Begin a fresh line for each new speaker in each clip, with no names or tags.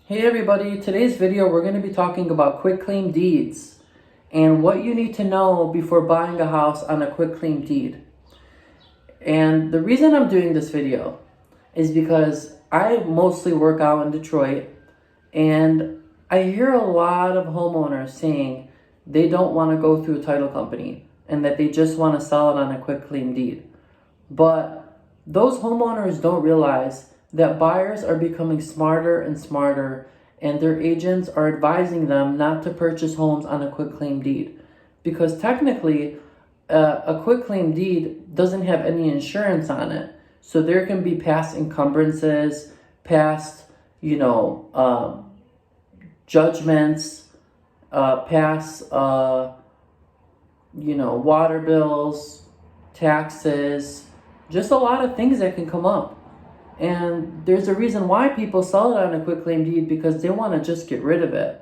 Hey everybody, today's video we're going to be talking about quitclaim deeds and what you need to know before buying a house on a quitclaim deed. And the reason I'm doing this video is because I mostly work out in Detroit and I hear a lot of homeowners saying they don't want to go through a title company and that they just want to sell it on a quitclaim deed. But those homeowners don't realize that buyers are becoming smarter and smarter, and their agents are advising them not to purchase homes on a quitclaim deed. Because technically, a quitclaim deed doesn't have any insurance on it. So there can be past encumbrances, past, judgments, past, water bills, taxes, just a lot of things that can come up. And there's a reason why people sell it on a quitclaim deed, because they want to just get rid of it.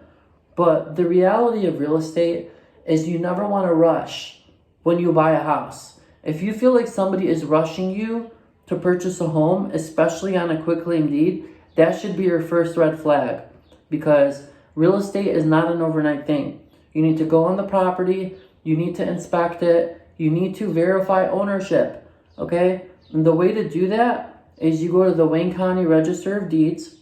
But the reality of real estate is you never want to rush when you buy a house. If you feel like somebody is rushing you to purchase a home, especially on a quitclaim deed, that should be your first red flag, because real estate is not an overnight thing. You need to go on the property, you need to inspect it, you need to verify ownership, okay? And the way to do that is you go to the Wayne County Register of Deeds,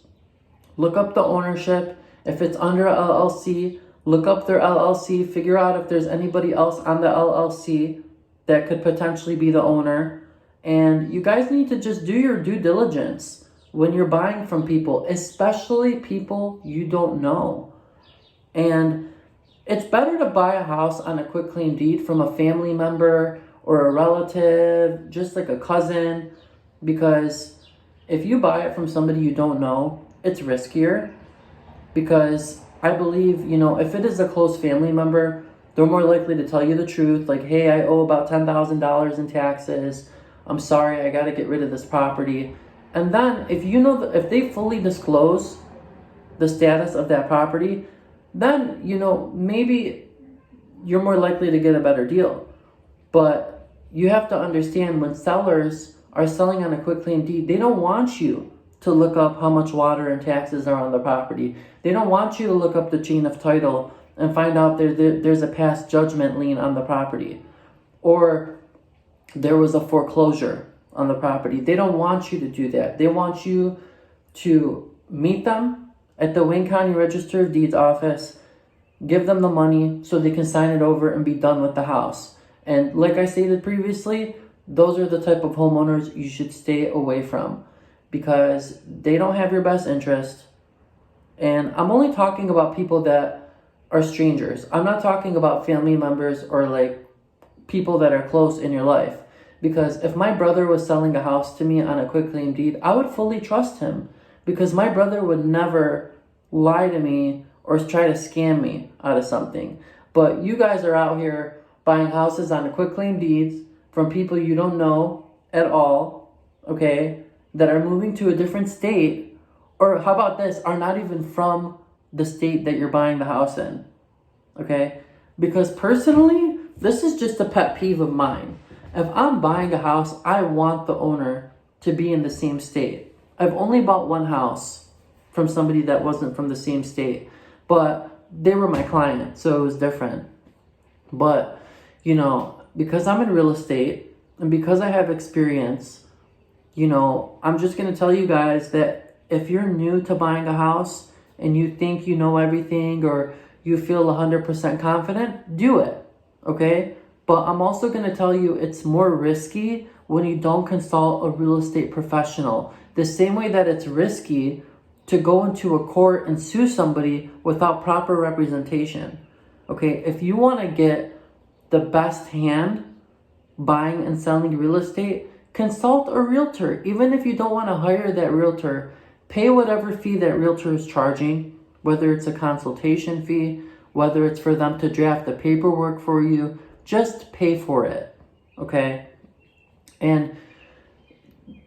look up the ownership. If it's under a LLC, look up their LLC, figure out if there's anybody else on the LLC that could potentially be the owner. And you guys need to just do your due diligence when you're buying from people, especially people you don't know. And it's better to buy a house on a quitclaim deed from a family member or a relative, just like a cousin, because if you buy it from somebody you don't know, it's riskier. Because I believe, if it is a close family member, they're more likely to tell you the truth. Like, hey, I owe about $10,000 in taxes. I'm sorry, I got to get rid of this property. And then if they fully disclose the status of that property, then, maybe you're more likely to get a better deal. But you have to understand, when sellers are selling on a quitclaim deed, they don't want you to look up how much water and taxes are on the property. They don't want you to look up the chain of title and find out there's a past judgment lien on the property, or there was a foreclosure on the property. They don't want you to do that. They want you to meet them at the Wayne County Register of Deeds office, give them the money so they can sign it over and be done with the house. And like I stated previously, those are the type of homeowners you should stay away from, because they don't have your best interest. And I'm only talking about people that are strangers. I'm not talking about family members or like people that are close in your life. Because if my brother was selling a house to me on a quitclaim deed, I would fully trust him, because my brother would never lie to me or try to scam me out of something. But you guys are out here buying houses on a quitclaim deeds from people you don't know at all, okay, that are moving to a different state, or how about this, are not even from the state that you're buying the house in, okay? Because personally, this is just a pet peeve of mine. If I'm buying a house, I want the owner to be in the same state. I've only bought one house from somebody that wasn't from the same state, but they were my client, so it was different. But, because I'm in real estate and because I have experience, I'm just going to tell you guys that if you're new to buying a house and you think you know everything, or you feel 100% confident, do it, okay? But I'm also going to tell you it's more risky when you don't consult a real estate professional. The same way that it's risky to go into a court and sue somebody without proper representation, okay? If you want to get the best hand buying and selling real estate, consult a realtor. Even if you don't want to hire that realtor, pay whatever fee that realtor is charging, whether it's a consultation fee, whether it's for them to draft the paperwork for you, just pay for it, okay? And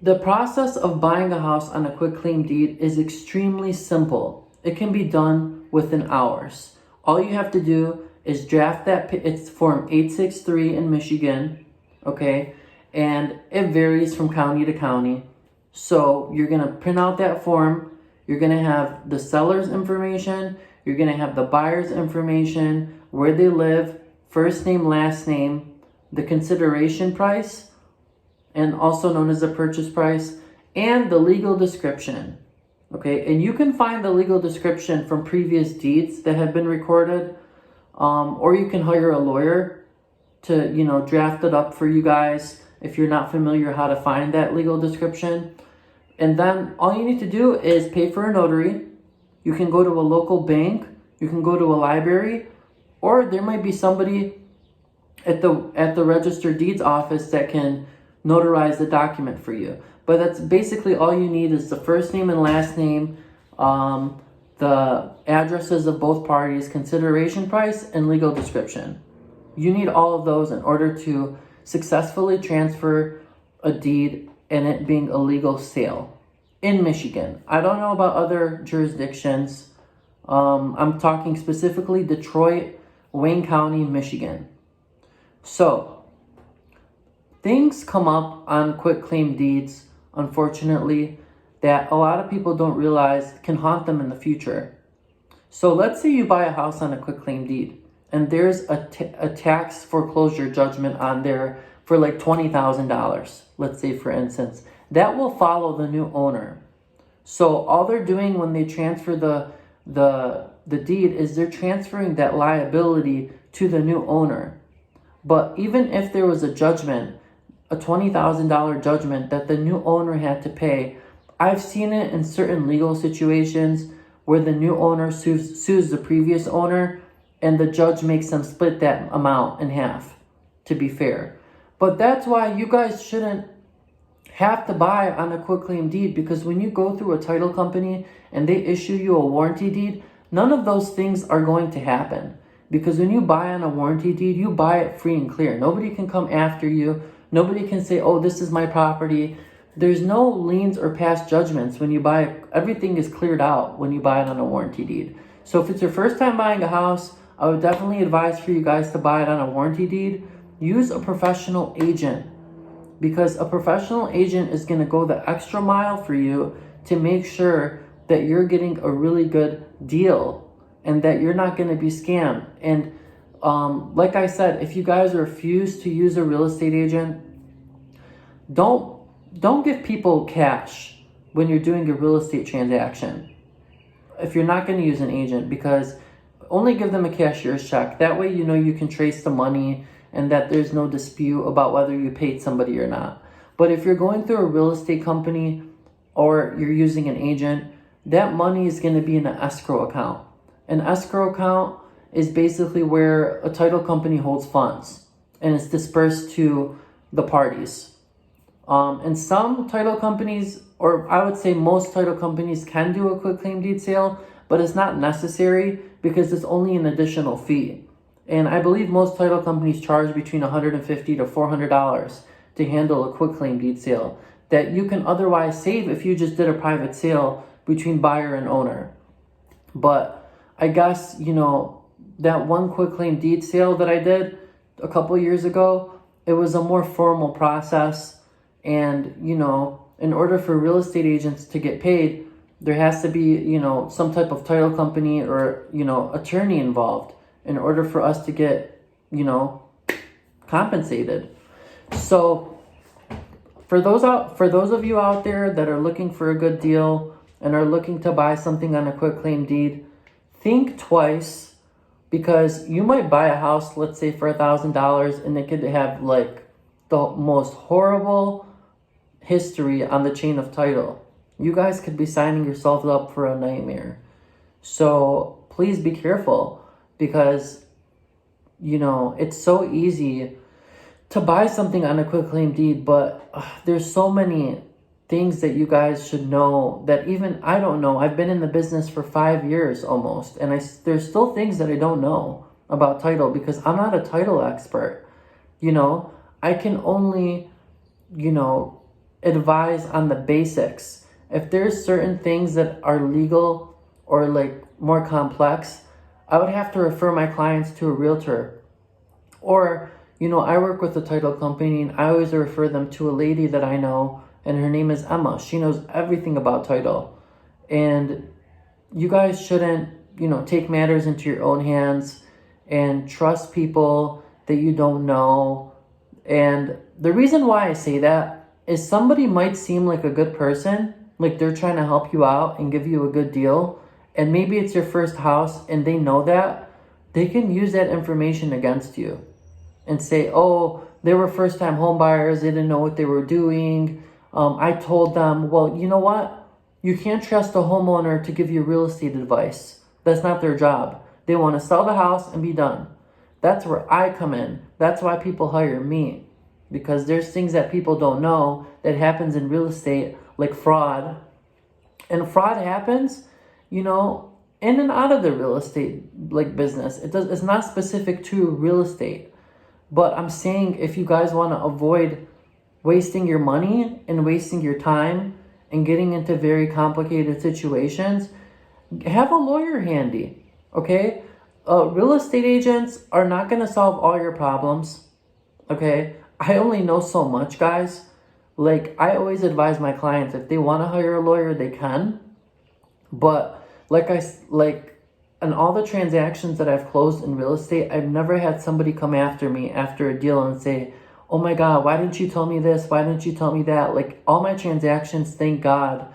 the process of buying a house on a quitclaim deed is extremely simple. It can be done within hours. All you have to do is draft that, it's Form 863 in Michigan, okay? And it varies from county to county. So you're gonna print out that form, You're going to have the seller's information. You're going to have the buyer's information, where they live, first name, last name, the consideration price, and also known as the purchase price, and the legal description. Okay, and you can find the legal description from previous deeds that have been recorded, or you can hire a lawyer to, draft it up for you guys if you're not familiar how to find that legal description. And then all you need to do is pay for a notary. You can go to a local bank, you can go to a library, or there might be somebody at the registered deeds office that can notarize the document for you. But that's basically all you need is the first name and last name, the addresses of both parties, consideration price, and legal description. You need all of those in order to successfully transfer a deed and it being a legal sale in Michigan. I don't know about other jurisdictions. I'm talking specifically Detroit, Wayne County, Michigan. So, things come up on quitclaim deeds, unfortunately, that a lot of people don't realize can haunt them in the future. So let's say you buy a house on a quitclaim deed, and there's a tax foreclosure judgment on there for like $20,000, let's say for instance. That will follow the new owner. So all they're doing when they transfer the deed is they're transferring that liability to the new owner. But even if there was a judgment, a $20,000 judgment that the new owner had to pay, I've seen it in certain legal situations where the new owner sues the previous owner and the judge makes them split that amount in half, to be fair. But that's why you guys shouldn't have to buy on a quitclaim deed, because when you go through a title company and they issue you a warranty deed, none of those things are going to happen. Because when you buy on a warranty deed, you buy it free and clear. Nobody can come after you. Nobody can say, oh, this is my property. There's no liens or past judgments when you buy it. Everything is cleared out when you buy it on a warranty deed. So if it's your first time buying a house, I would definitely advise for you guys to buy it on a warranty deed. Use a professional agent, because a professional agent is going to go the extra mile for you to make sure that you're getting a really good deal and that you're not going to be scammed. And like I said, if you guys refuse to use a real estate agent, don't give people cash when you're doing a real estate transaction if you're not going to use an agent, because only give them a cashier's check. That way you can trace the money and that there's no dispute about whether you paid somebody or not. But if you're going through a real estate company or you're using an agent, that money is going to be in an escrow account. An escrow account is basically where a title company holds funds and it's dispersed to the parties. And some title companies, or I would say most title companies, can do a quitclaim deed sale, but it's not necessary because it's only an additional fee. And I believe most title companies charge between $150 to $400 to handle a quitclaim deed sale that you can otherwise save if you just did a private sale between buyer and owner. But I guess, that one quitclaim deed sale that I did a couple years ago, it was a more formal process. And, in order for real estate agents to get paid, there has to be, some type of title company or, attorney involved in order for us to get, compensated. So for those of you out there that are looking for a good deal and are looking to buy something on a quitclaim deed, think twice, because you might buy a house, let's say for $1,000, and it could have like the most horrible history on the chain of title. You guys could be signing yourselves up for a nightmare. So please be careful, because it's so easy to buy something on a quitclaim deed, but there's so many things that you guys should know that even I don't know. I've been in the business for 5 years almost, and there's still things that I don't know about title because I'm not a title expert. I can only, advise on the basics. If there's certain things that are legal or like more complex, I would have to refer my clients to a realtor. Or, I work with a title company and I always refer them to a lady that I know, and her name is Emma. She knows everything about title. And you guys shouldn't, take matters into your own hands and trust people that you don't know. And the reason why I say that is somebody might seem like a good person, like they're trying to help you out and give you a good deal. And maybe it's your first house and they know that. They can use that information against you and say, oh, they were first time home buyers. They didn't know what they were doing. I told them, well, you know what? You can't trust a homeowner to give you real estate advice. That's not their job. They want to sell the house and be done. That's where I come in. That's why people hire me. Because there's things that people don't know that happens in real estate, like fraud. And fraud happens, in and out of the real estate business. It's not specific to real estate. But I'm saying if you guys want to avoid wasting your money and wasting your time and getting into very complicated situations, have a lawyer handy, okay? Real estate agents are not going to solve all your problems, okay? I only know so much, guys. I always advise my clients, if they want to hire a lawyer, they can. But in all the transactions that I've closed in real estate, I've never had somebody come after me after a deal and say, oh my God, why didn't you tell me this? Why didn't you tell me that? All my transactions, thank God,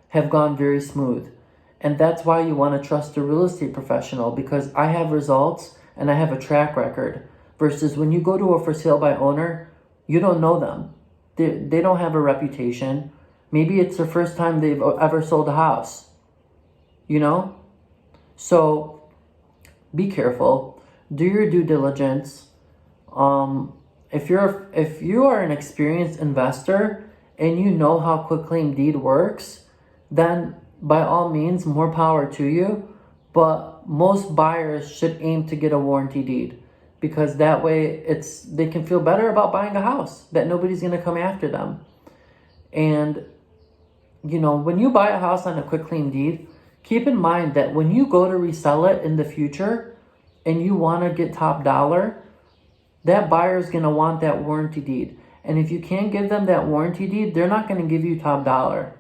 have gone very smooth. And that's why you want to trust a real estate professional, because I have results and I have a track record. Versus when you go to a for sale by owner, you don't know them. They don't have a reputation. Maybe it's the first time they've ever sold a house. So be careful. Do your due diligence. If you are an experienced investor and you know how quitclaim deed works, then by all means, more power to you. But most buyers should aim to get a warranty deed, because that way they can feel better about buying a house, that nobody's going to come after them. And when you buy a house on a quitclaim deed, keep in mind that when you go to resell it in the future and you want to get top dollar, that buyer is going to want that warranty deed. And if you can't give them that warranty deed, they're not going to give you top dollar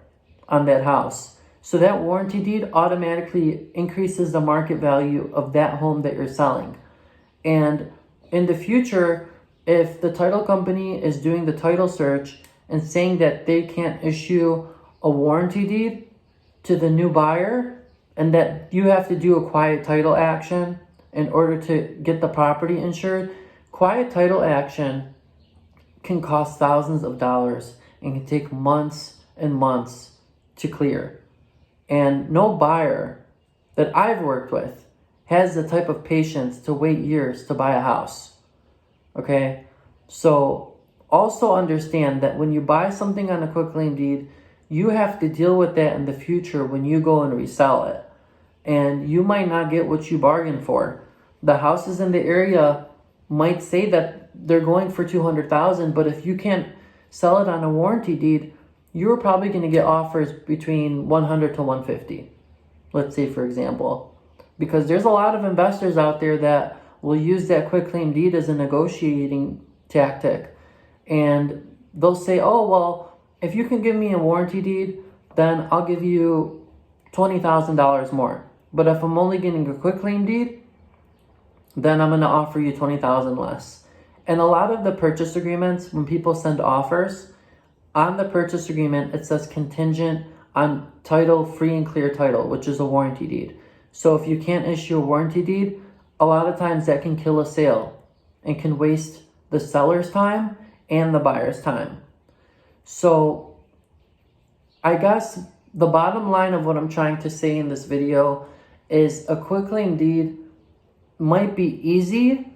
on that house. So that warranty deed automatically increases the market value of that home that you're selling. And in the future, if the title company is doing the title search and saying that they can't issue a warranty deed to the new buyer, and that you have to do a quiet title action in order to get the property insured, quiet title action can cost thousands of dollars and can take months and months to clear. And no buyer that I've worked with has the type of patience to wait years to buy a house. Okay? So also understand that when you buy something on a quitclaim deed, you have to deal with that in the future when you go and resell it. And you might not get what you bargained for. The houses in the area might say that they're going for $200,000, but if you can't sell it on a warranty deed, you're probably going to get offers between $100 to $150. Let's say, for example, because there's a lot of investors out there that will use that quitclaim deed as a negotiating tactic. And they'll say, oh, well, if you can give me a warranty deed, then I'll give you $20,000 more. But if I'm only getting a quitclaim deed, then I'm going to offer you $20,000 less. And a lot of the purchase agreements, when people send offers, on the purchase agreement, it says contingent on title, free and clear title, which is a warranty deed. So if you can't issue a warranty deed, a lot of times that can kill a sale and can waste the seller's time and the buyer's time. So I guess the bottom line of what I'm trying to say in this video is a quitclaim deed might be easy.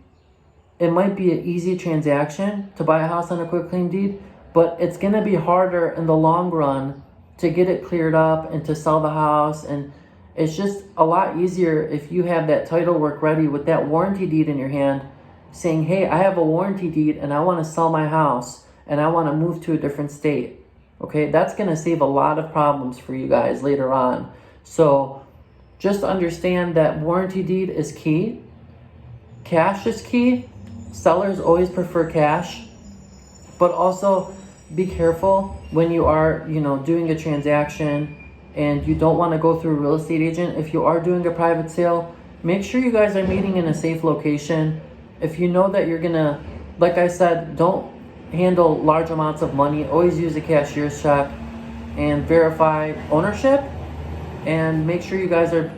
It might be an easy transaction to buy a house on a quitclaim deed, but it's going to be harder in the long run to get it cleared up and to sell the house. And it's just a lot easier if you have that title work ready with that warranty deed in your hand saying, hey, I have a warranty deed and I want to sell my house and I want to move to a different state. Okay, that's going to save a lot of problems for you guys later on. So just understand that warranty deed is key. Cash is key. Sellers always prefer cash, but also be careful when you are, doing a transaction and you don't want to go through a real estate agent, if you are doing a private sale, make sure you guys are meeting in a safe location. If you know that you're gonna, like I said, don't handle large amounts of money. Always use a cashier's check and verify ownership, and make sure you guys are,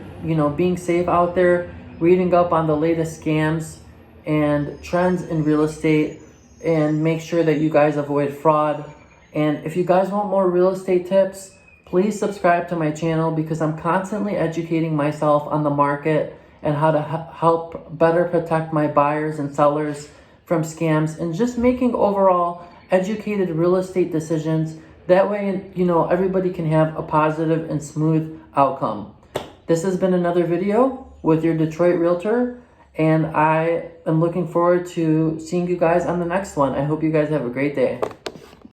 being safe out there, reading up on the latest scams and trends in real estate, and make sure that you guys avoid fraud. And if you guys want more real estate tips, please subscribe to my channel, because I'm constantly educating myself on the market and how to help better protect my buyers and sellers from scams, and just making overall educated real estate decisions. That way, everybody can have a positive and smooth outcome. This has been another video with your Detroit Realtor, and I am looking forward to seeing you guys on the next one. I hope you guys have a great day.